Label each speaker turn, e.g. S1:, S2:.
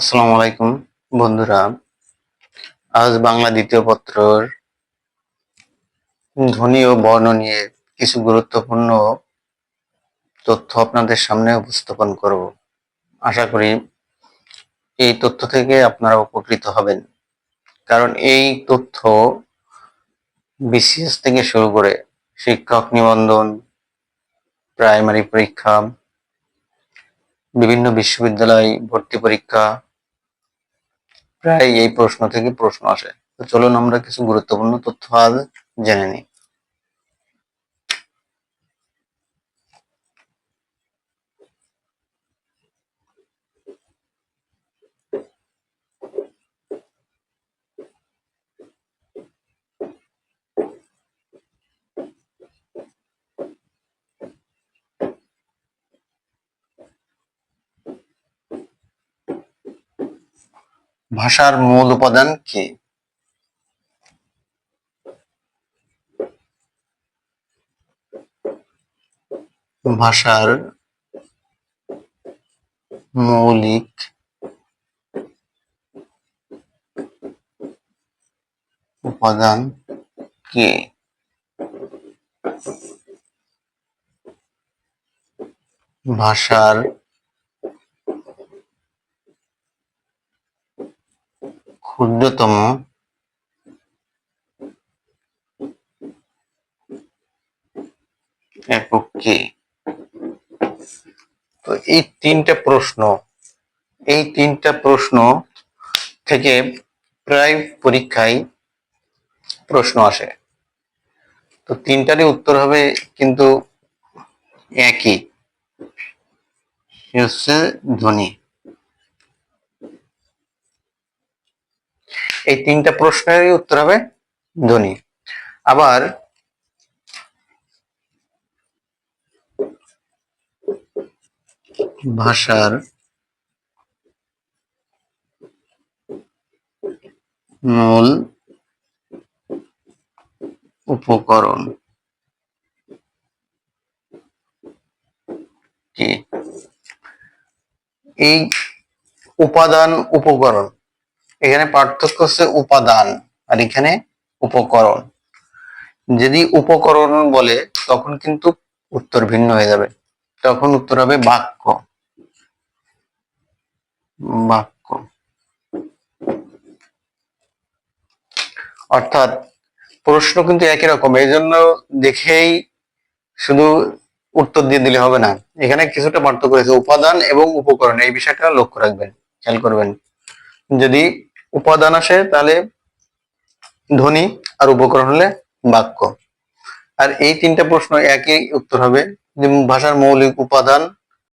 S1: আসসালামু আলাইকুম বন্ধুরা। আজ বাংলা দ্বিতীয় পত্রর ধ্বনি ও বর্ণ নিয়ে কিছু গুরুত্বপূর্ণ তথ্য আপনাদের সামনে উপস্থাপন করব। আশা করি এই তথ্য থেকে আপনারা উপকৃত হবেন, কারণ এই তথ্য বিসিএস থেকে শুরু করে শিক্ষক নিবন্ধন, প্রাইমারি পরীক্ষা, বিভিন্ন বিশ্ববিদ্যালয় ভর্তি পরীক্ষা, প্রায় এই প্রশ্ন থেকে প্রশ্ন আসে। তো চলুন আমরা কিছু গুরুত্বপূর্ণ তথ্য আজ জেনে নিই। ভাষার মূল উপাদান কি? ভাষার মৌলিক উপাদান কি? ভাষার ক্ষুদ্রতম একক কি? তো এই তিনটা প্রশ্ন থেকে প্রায় পরীক্ষায় প্রশ্ন আসে। তো তিনটারই উত্তর হবে কিন্তু একই, হচ্ছে ধ্বনি। এই তিনটা প্রশ্নেরই উত্তর হবে ধ্বনি। আবার ভাষার মূল উপকরণ কি? এই উপাদান উপকরণ, এখানে পার্থক্য হচ্ছে উপাদান আর এখানে উপকরণ। যদি উপকরণ বলে তখন কিন্তু উত্তর ভিন্ন হয়ে যাবে, তখন উত্তর হবে বাক্য। বাক্য অর্থাৎ প্রশ্ন কিন্তু একই রকম, এই জন্য দেখেই শুধু উত্তর দিয়ে দিলে হবে না, এখানে কিছুটা পার্থক্য রয়েছে। উপাদান এবং উপকরণ, এই বিষয়টা লক্ষ্য রাখবেন, খেয়াল করবেন। যদি উপাদান আসে তাহলে ধ্বনি, আর উপকরণ হলে বাক্য। আর এই তিনটা প্রশ্ন একই উত্তর হবে। ভাষার মৌলিক উপাদান